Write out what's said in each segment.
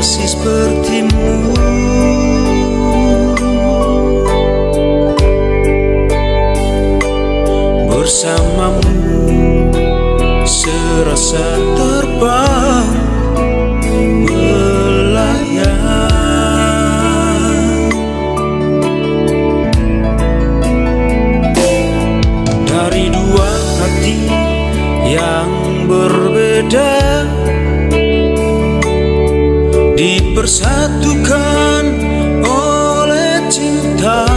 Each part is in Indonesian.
kasih sepertimu. Bersamamu serasa terbang melayang. Dari dua hati yang berbeda dipersatukan oleh cinta,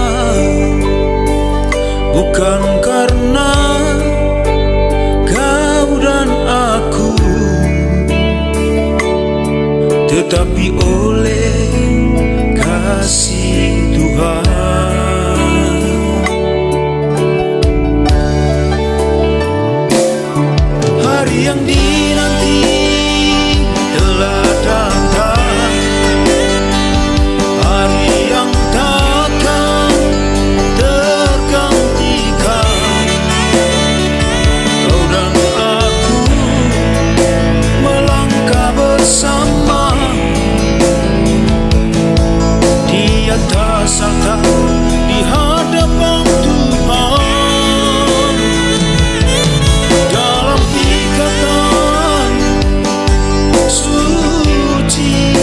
bukan karena kau dan aku, tetapi oleh kasih Tuhan. Hari yang dinanti telah datang, hari yang takkan tergantikan. Kau dan aku melangkah bersama di atas altar di hadapan Tuhan, dalam ikatan suci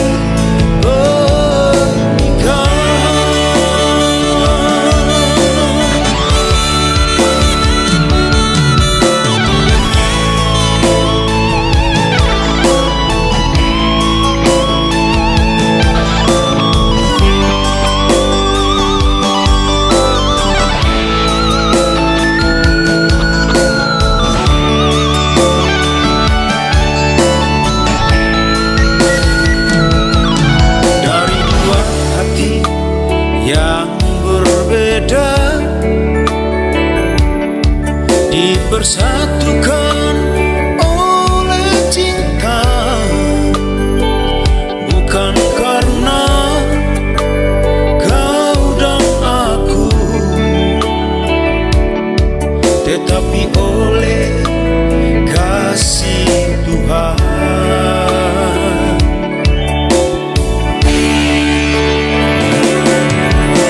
dari dua hati yang berbeda dipersatukan oleh cinta, bukan karena kau dan aku, tetapi oleh kasih Tuhan.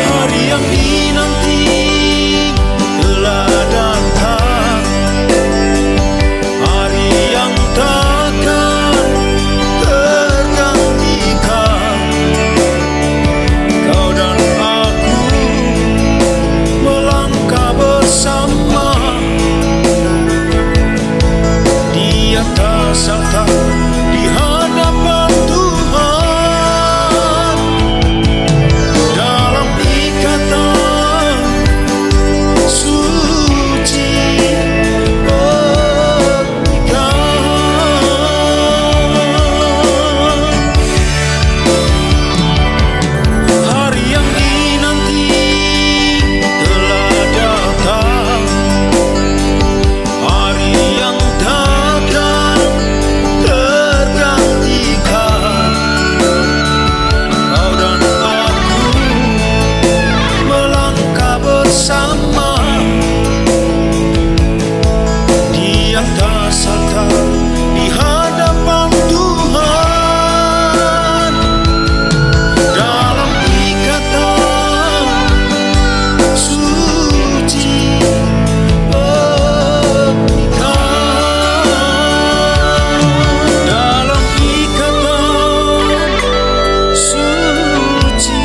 Hari yang dinanti telah datang, hari yang takkan tergantikan. Kau dan aku melangkah bersama di atas altar di hadapan Tuhan, dalam ikatan suci pernikahan. Hari yang dinanti telah datang, hari yang takkan tergantikan. Kau dan aku melangkah bersama di atas altar di hadapan Tuhan, dalam ikatan suci pernikahan, dalam ikatan suci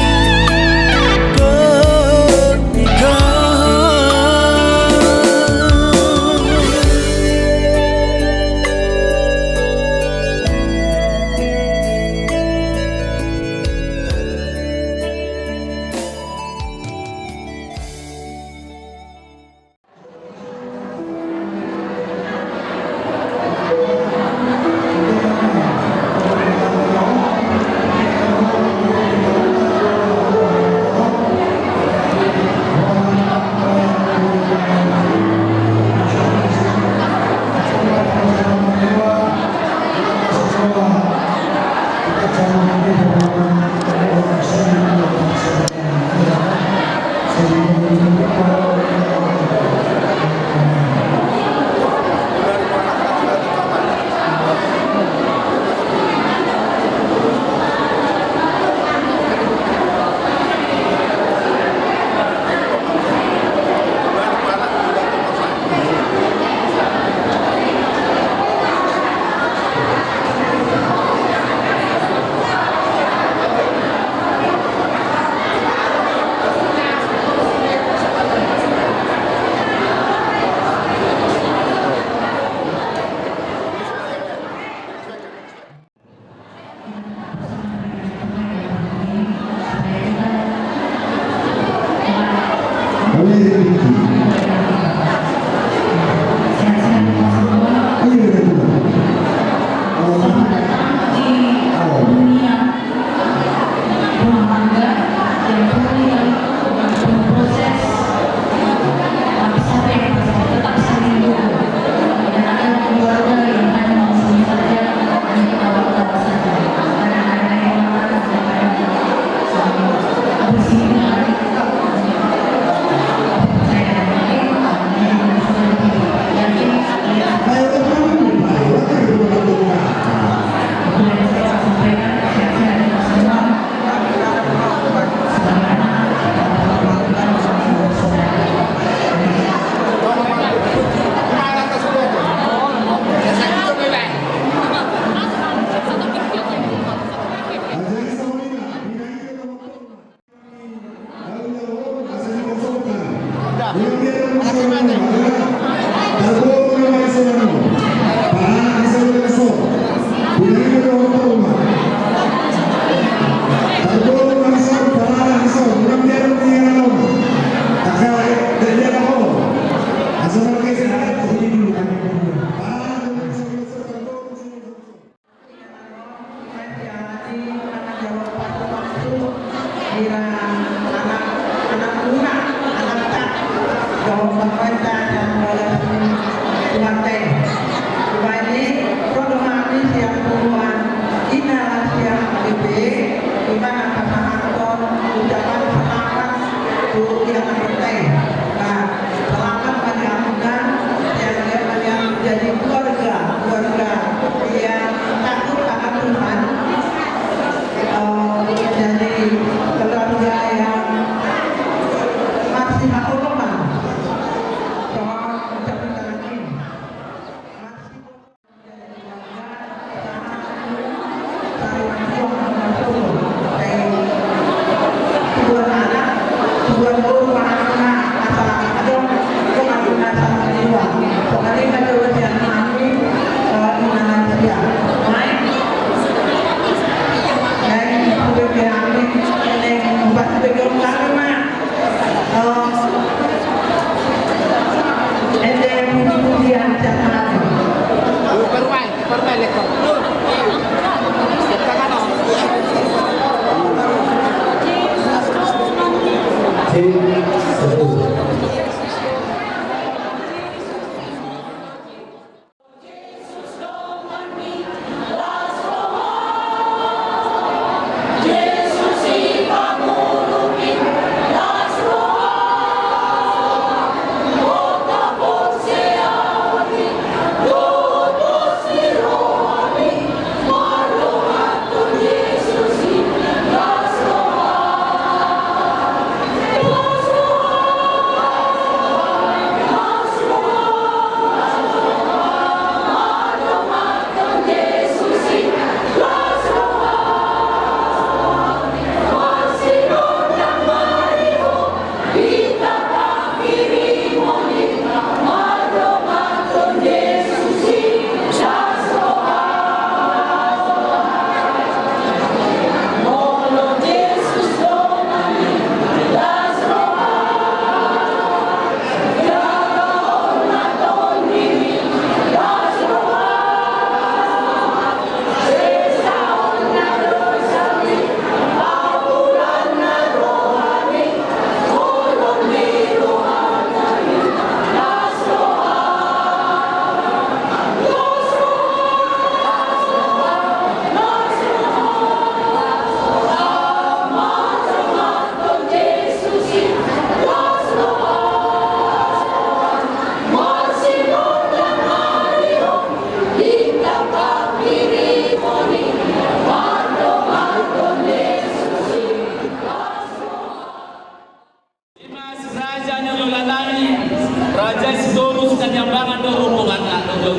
Raja Sidorus kanyambangan do rombongan do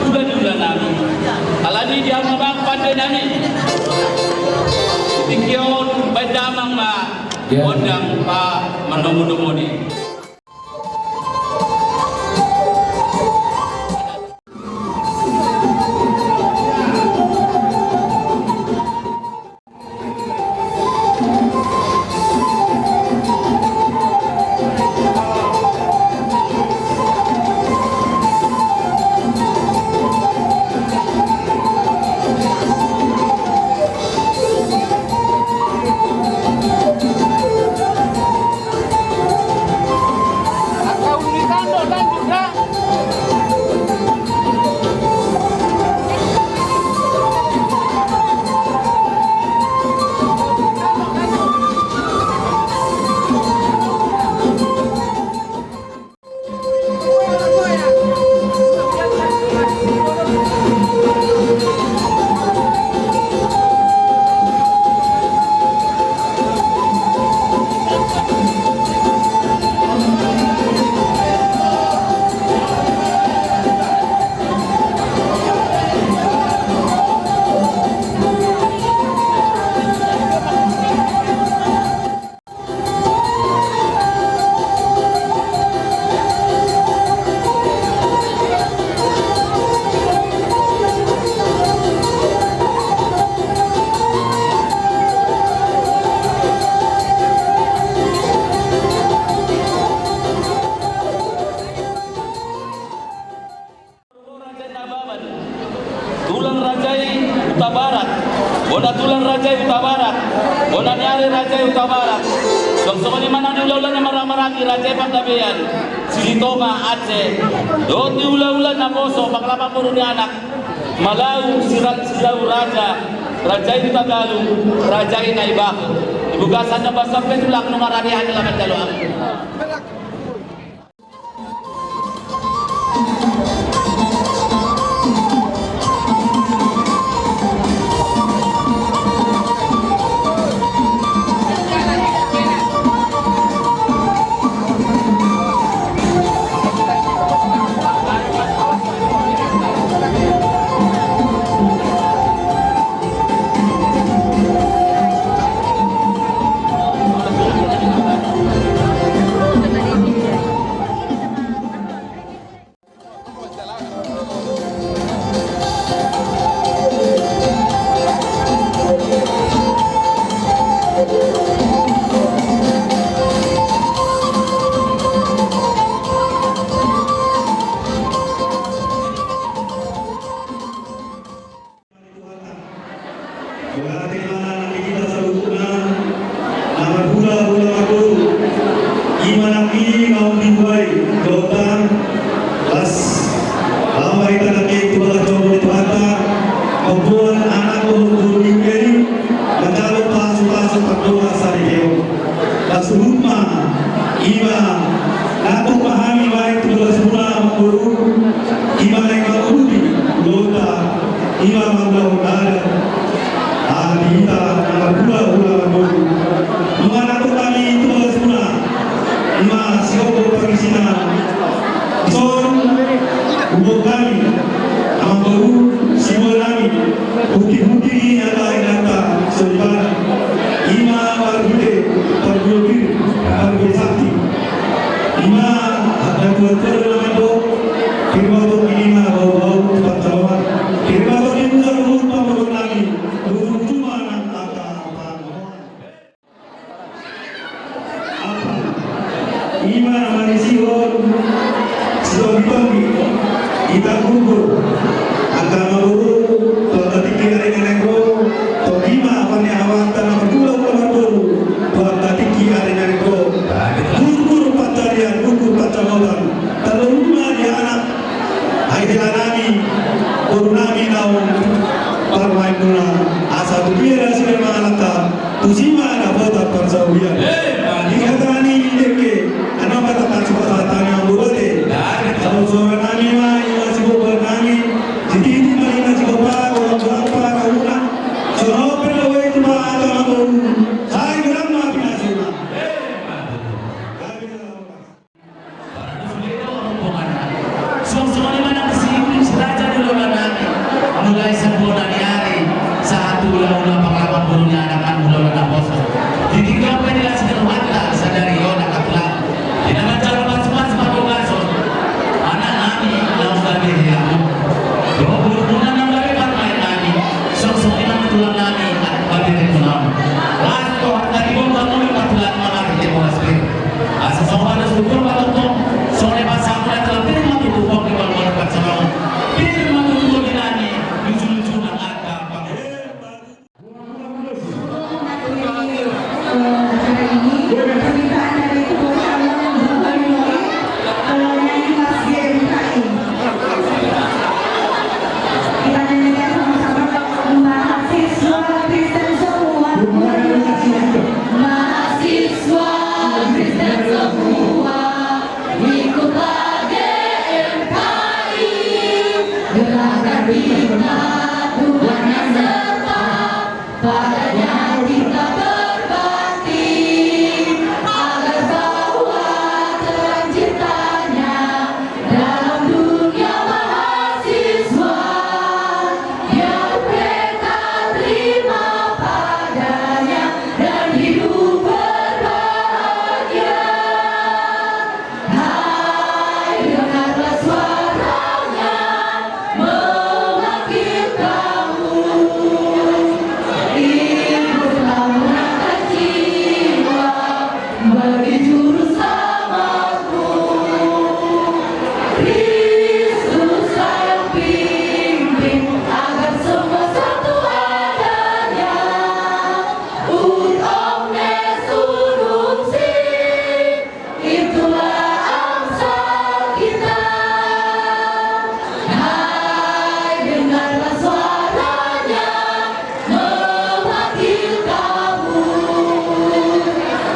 udah diulanami. Alani dia mabang pandai nami. Tikion badamang ma ondang pa manomunomoni. Tulang Rajai Utara Barat, Bona Tulang Rajai Utara Barat, Bona Nyari Rajai Utara Barat. Sama di mana di ulah-ulah marah-marah Rajai Panggabean, Silitoma Aceh, doti ulah-ulah na Poso, Paklapa Puruni anak, Malau Silau Raja, Rajai Tagalog, Rajai Naibako. Ibugasan na basap kayo tulak nung mararihan nila Mandaloang. Berarti mana nanti kita sebutnya nama bulan aku imanaki kaum dibuai dotan las lama kita lagi itu adalah coba itu ada maupun anak guru ini mencari pasu berdoa sari keo las rumah ima aku pahami baik itu adalah semua guru ima yang guru di dota ima mau ada kita hula guru mengaku kami itu adalah semua ima siapa pengisina son Ubo kami, ang baru siwa namin, bukti-bukti yang lain nata selipan, ima berbudi, berbudi, berbesakti, ima ada kuatir nama itu, firman Tuhan ini mah bau-bau tempat jawab, firman Tuhan ini terus pamor kami, terus cuma nak apa, ima nama siwa, siwa bagi. Kita gugur agama guru tadi kira ini negro to lima apa nih awak tanah berdua dulu tadi kira ini negro gugur pacarian gugur pacamolan kalau rumah dia anak akhirnya nami guru nami naung parmain guna asa tu kira sih mengalata tu sima ada foto persawian jika tani deke anak kata tak suka tani yang boleh kalau seorang nami mah mulai sempurna di hari saat ulang-ulang pengalaman gurunya anak-anak muda bosan ditinggal penjelasan sederhana sadari yona katlah tidak mencari mas-mas padugason anak nami lawan kami ya dua bulan yang dari partai nami sok-sok ini tulang nami bagi rekunam lasto hari pun kamu patulan mengalir di bawah spir asal sopan syukur patutong sore pasang dan telah terima tutup di bawah bersama terima tutup di nami lucu-lucu dan ada permintaan dari Ketua nyanyi pas GMKI. Kita nyanyikan sama-sama mahasiswa Kristen semua. Mahasiswa Kristen semua ikutlah GMKI. Gerakan bina Tuhan yang serta padanya kita berbakti agar bahwa terciptanya dalam dunia mahasiswa yang mereka terima padanya dan hidup berbahagia. Hai dengarlah suaranya memanggil kamu. Ikutlah mengangkat jiwa bagi juru selamatmu. Kristus yang pimpin agar semua satu adanya. Ut omnes unum sing, itulah amsal kita. Hai dengarlah suaranya memanggil kamu.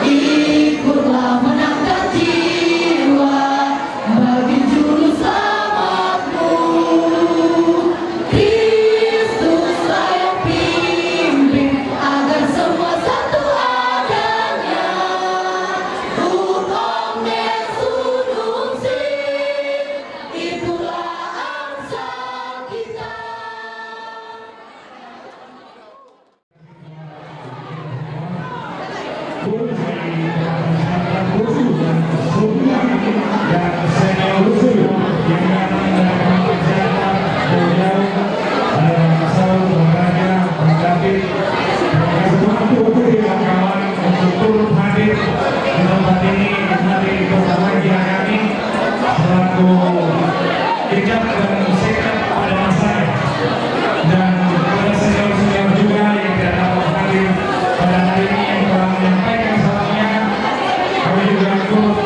Ikutlah menangkan jiwa bagi juru selamatmu. Kristuslah yang pimpin agar semua satu adanya. Ut omnes unum sing, itulah amsal kita. Dekat dan sekat pada masanya dan kepada senior-senior juga yang tidak dapat hadir pada hari ini yang telah menyampaikan salamnya kami juga turut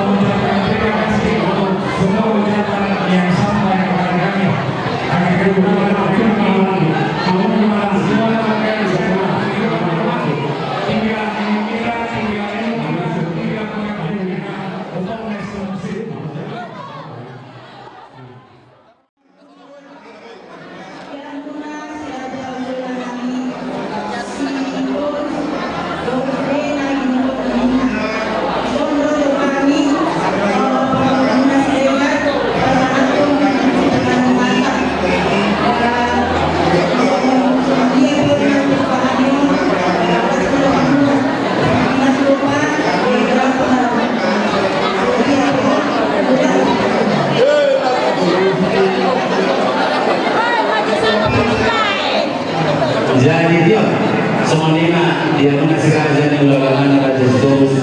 semuanya dia mengasih kerajaan yang ulalangan Raja Yesus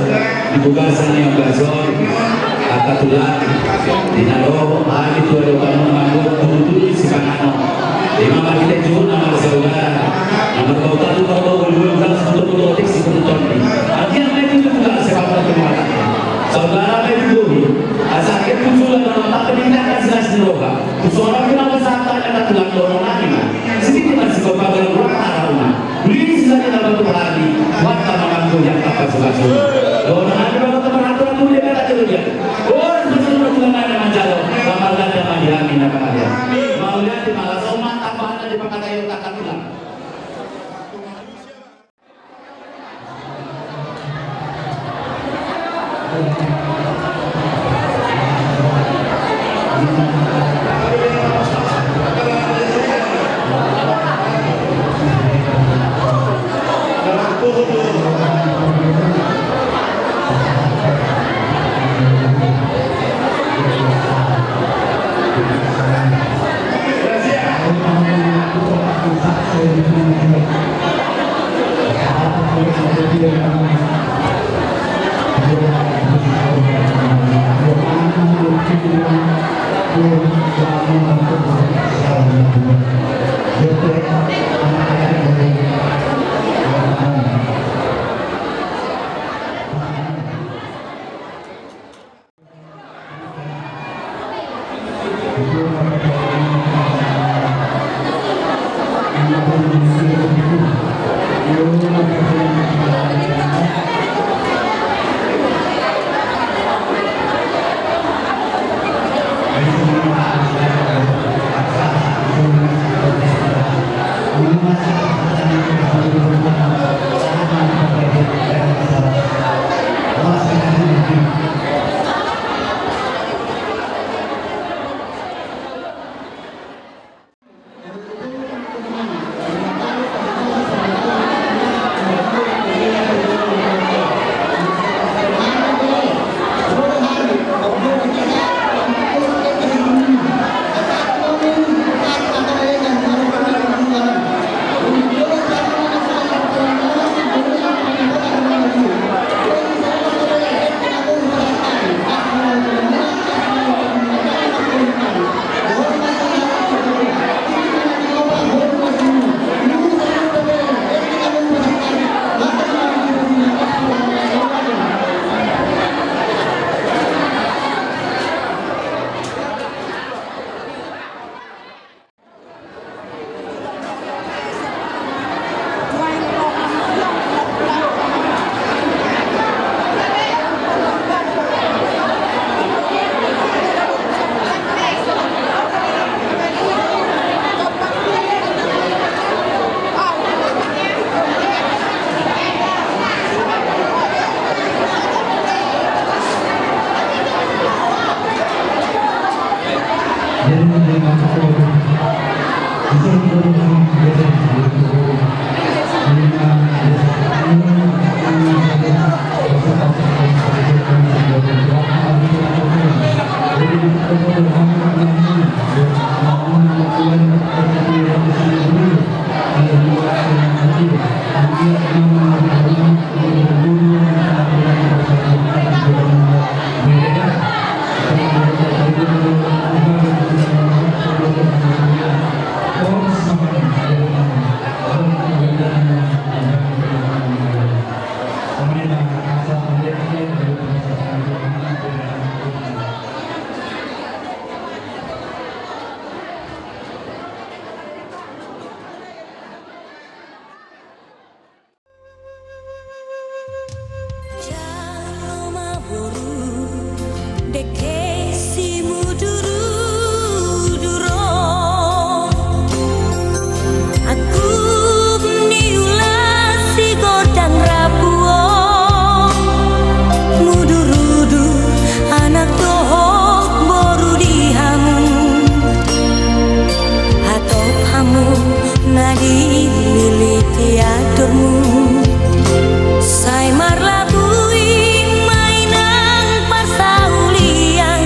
dibugasan yang gasol akatulan dinalo hari itu ada kamu manggut dulu si kanano di mana kita jual nama saudara nomor kau tahu kalau belum kan sebetulnya otik si penonton akhirnya mereka itu juga sepak bola saudara itu asal kita tujuan dalam tak penindakan jelas di roga seorang yang bersama dengan tulang dorong lagi sedikit masih berbagai rumah beli saja dalam hari waktu makan yang tak pasuk-pasuk dorong lagi kalau teman-teman itu dia kata dia orang betul-betul dengan ada majalah kamarkan yang diamin akan ada mau lihat di malah somat apa ada di pakai kayu tak tulang. Sai marlabui mainang pasaulian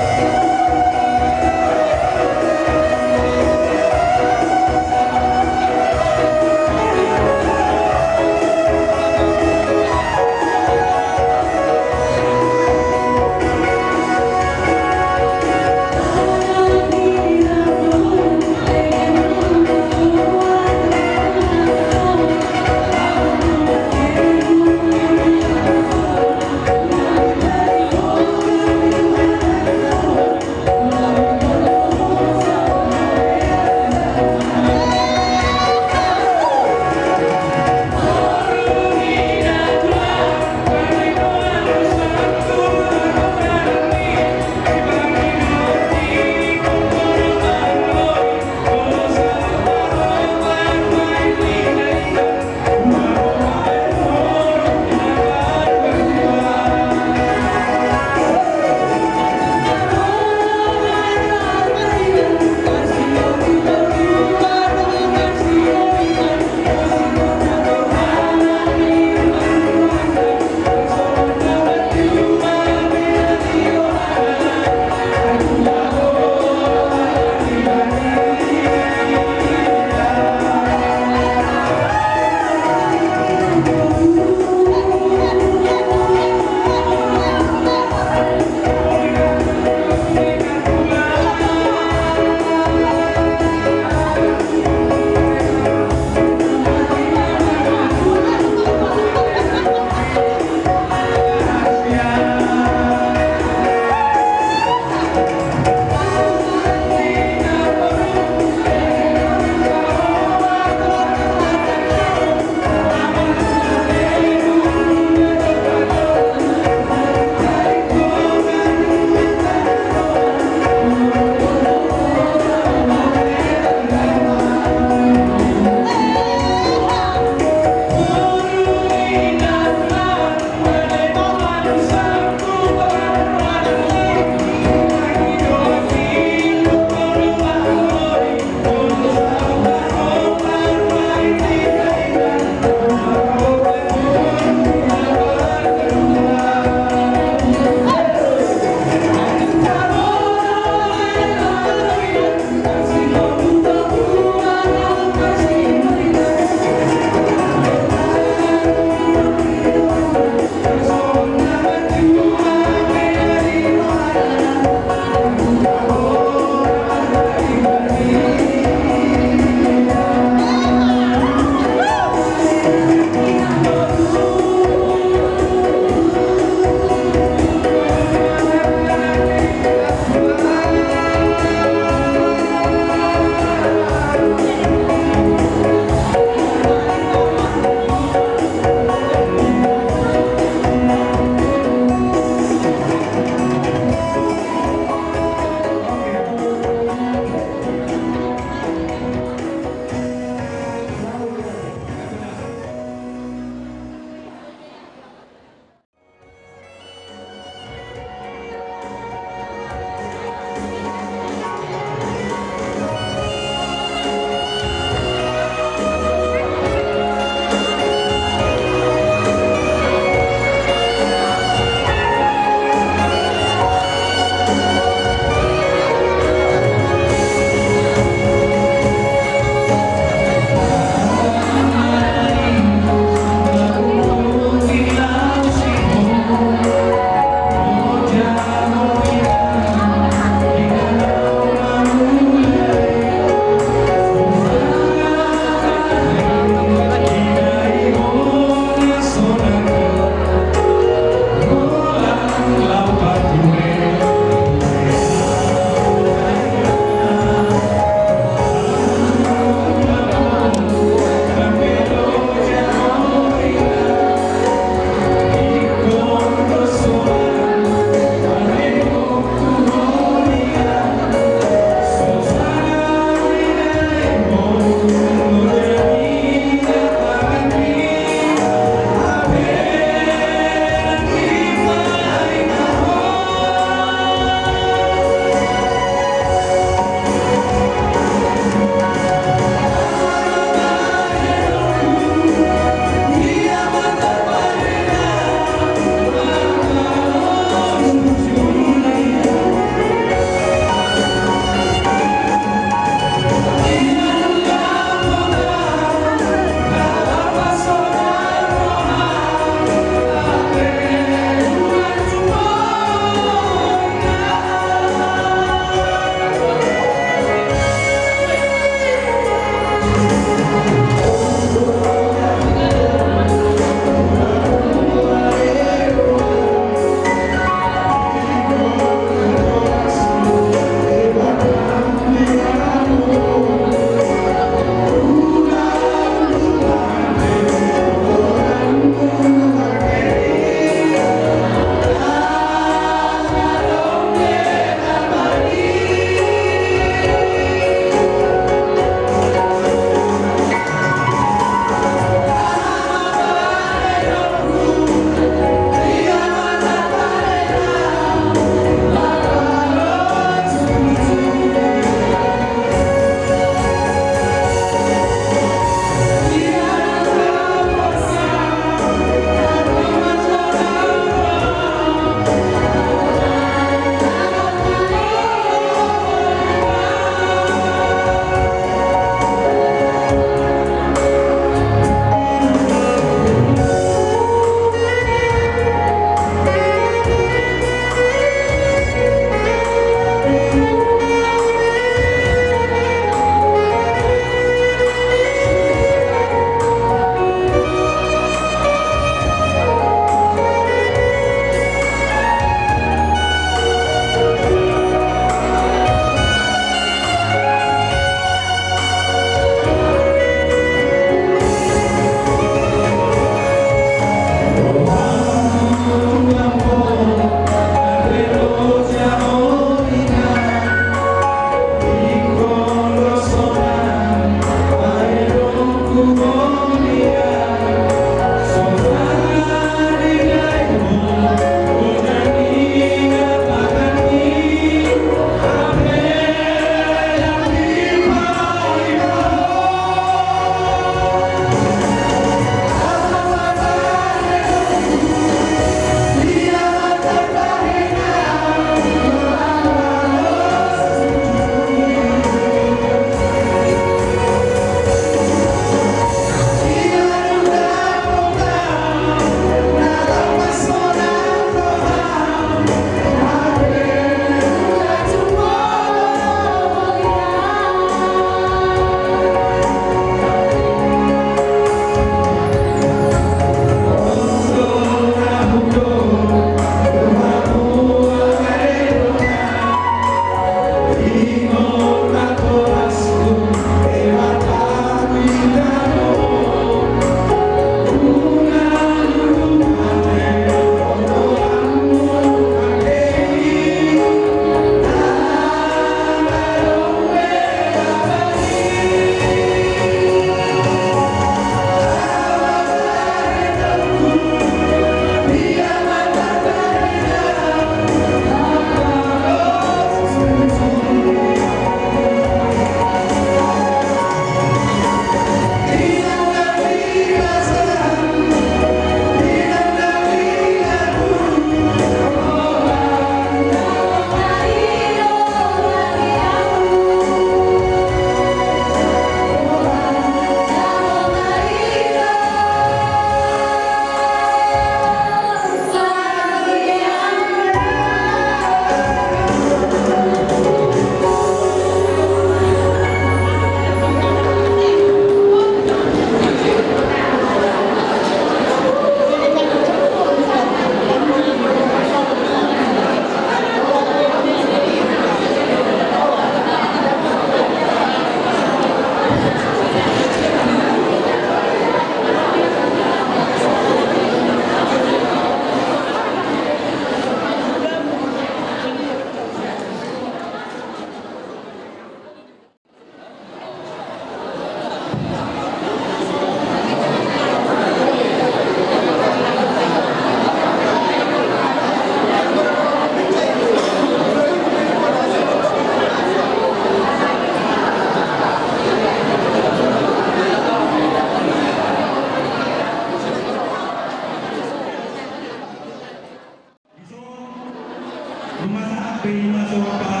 lumasaak masuk ke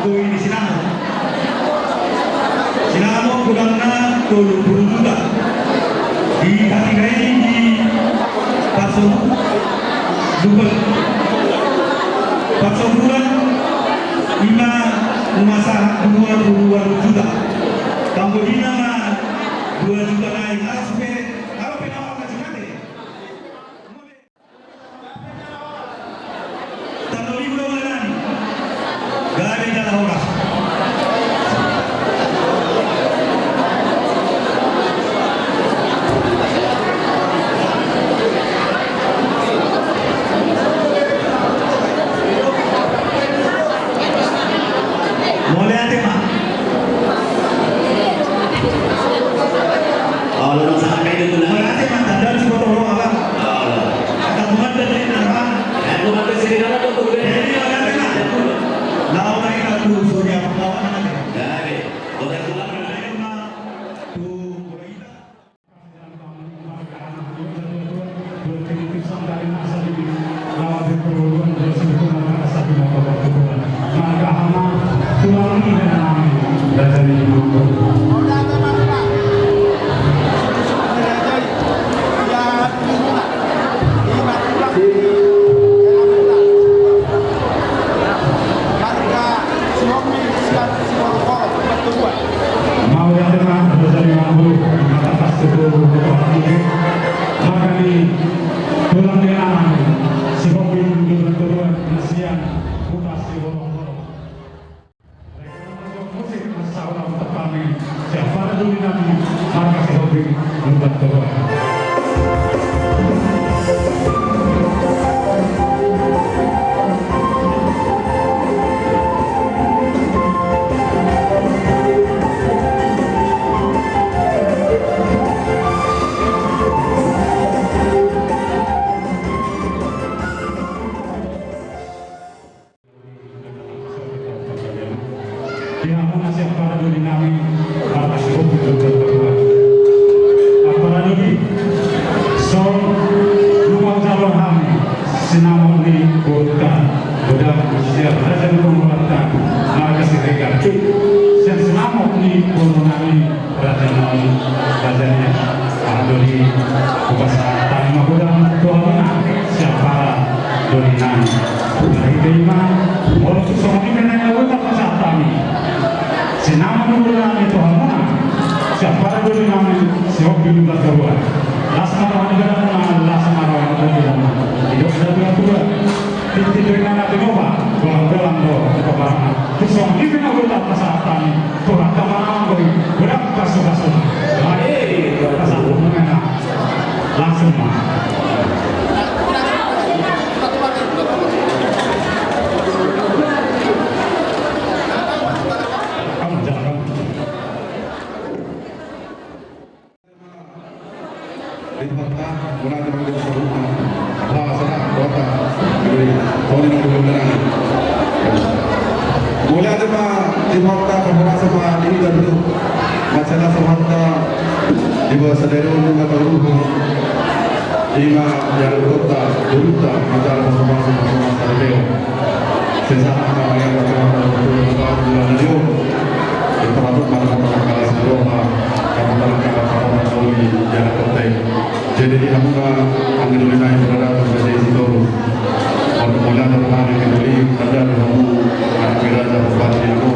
kui di Sinamo. Sinamo kurang na 20 juta. Di Hatigai di Paso Dubel. Paso bulan 5 lumasaak 22 juta. Tambodina na 2 juta lain. Kalau penawar kasih nanti. Gari dalam orang. Mulai ada mah. Oh, lu dong sampai itu lah. Mulai ada mah. Dan semua orang apa? Kata bukan dari nama. Lu makan sini nama tuh gue. Jadi ada mah. Lawan lagi aku surya penglawan nanti. Dari, udah pulang. Ada mah. Tuh mulai. Mau yang tema dari Mampu atas seluruh maka di tulang dengan si hobi dengan turun nasian buka si bolong-bolong musik masalah untuk kami siapa dulu nanti maka si hobi dengan turun. Tinamon na siya para doon namin para sa para doon. So, lumang jalong kami sinamon ni Kota. Udah siya raja ng pangulatan mga kasiregan. Siya sinamon ni Kota namin raja niya. Para doon kupasa tayo magudang tuwa na siya para doon namin. Dahil walau sesuatu yang kita lakukan pasal kami, senama dulu kami itu hamuna, siapa dulu kami siap dulu berdoa. Lasmarawan negara mana, lasmarawan negara mana. Hidup sudah tua, titik dengan nanti coba, golang-golang do, kebarangan. Sesuatu yang kita lakukan pasal kami, Tuhan kemana kau, berapa kasus-kasus, mari pasal mana, langsung mah. Mulai ada mah di waktu perhubungan sama ini dan itu masalah sama di bawah sadari untuk berhubung lima yang kota beruta masalah sama sadari sesama yang berhubungan bulan itu termasuk masalah kelas Roma kamu Sauli yang penting jadi di Hamka angin yang berada pada situ untuk mulai terhari kembali ada kamu berada pada situ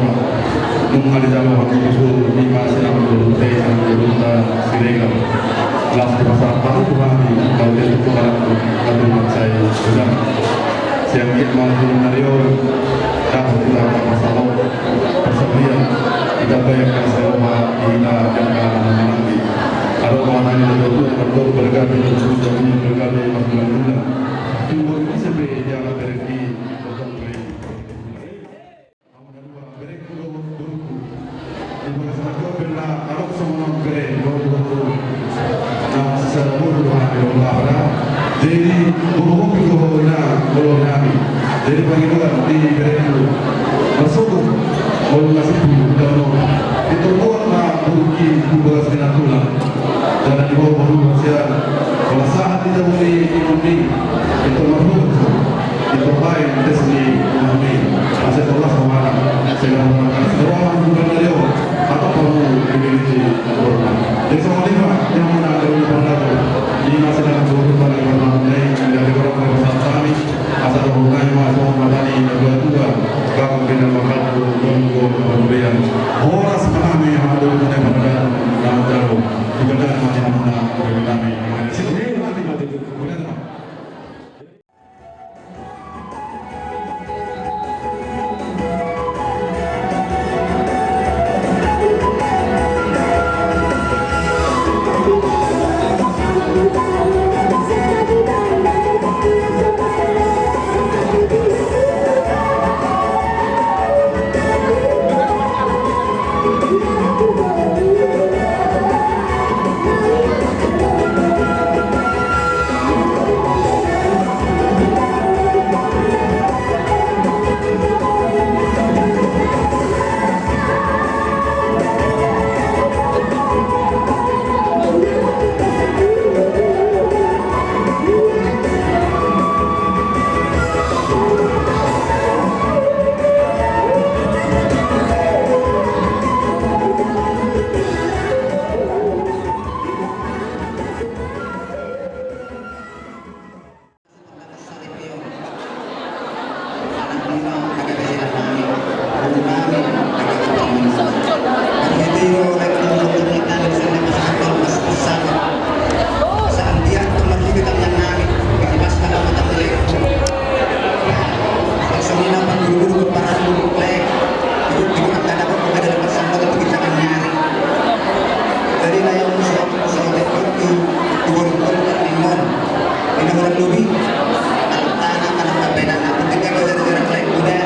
mengalami jalan itu lima silam beruntai yang berunta siregar kelas di pasar baru kembali kalau dia itu kalau saya sudah siang ini malam Mario dah tidak masalah persediaan kita bayangkan selama kita jangan menangi kalau mana yang itu berganti berganti masalah tunggu ini sampai dia berhenti untuk beri beri kudo buruku ibu saya bela kalau semua beri buruku nah sesuatu yang ada jadi buruku itu na boleh nabi jadi bagaimana di beri masuk kalau masih belum itu buat buruki buat senatulah dan di bawah baru saya kalau saat tidak boleh ini itu makhluk itu baik sini kami masih Allah sama segala macam seorang bukan dari atau kamu dimiliki orang. Jadi semua lima yang mana dari pada di masalah buruk pada orang lain dari orang bersama kami asal hubungan masuk madani dua kamu dengan waktu tunggu pemberian orang kami yang ada di pada dalam jalur juga macam mana kami sini nanti mati kemudian Ini orang lebih, tanah tanah berbeda. Ketika kita jarak lain, udah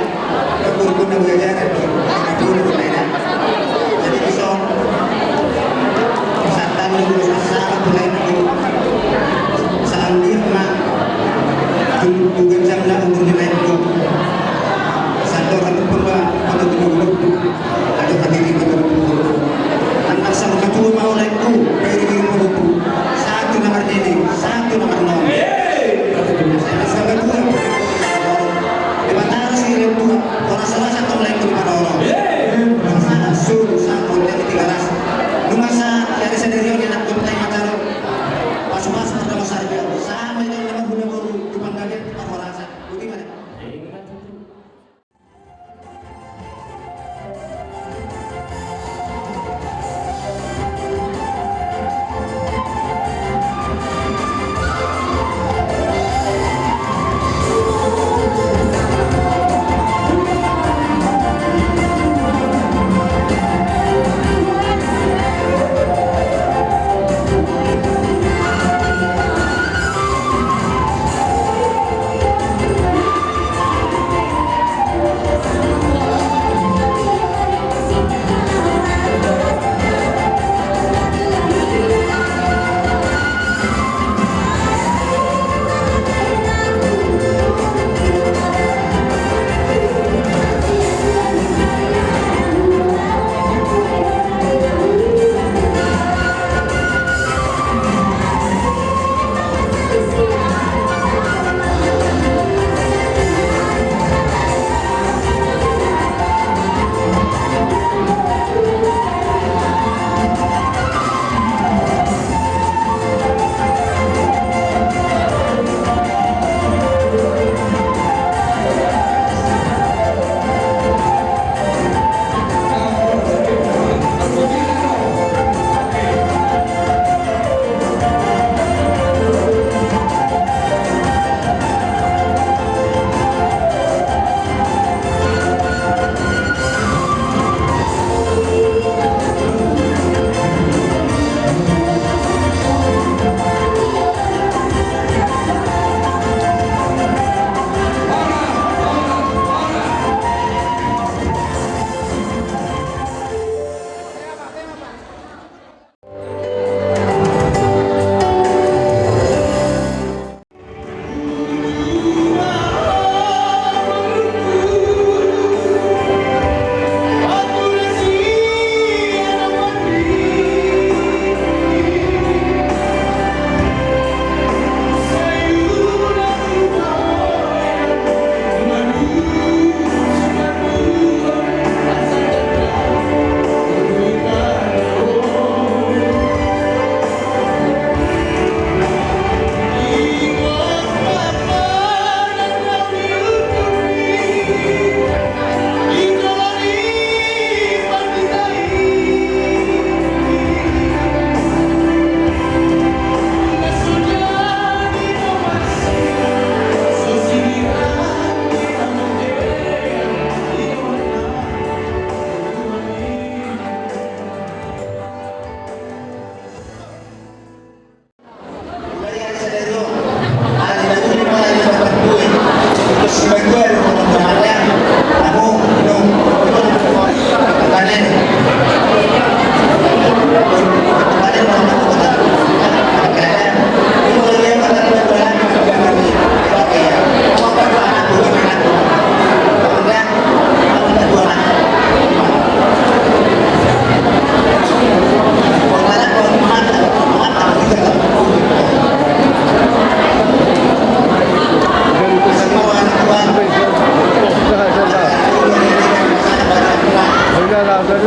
dalaga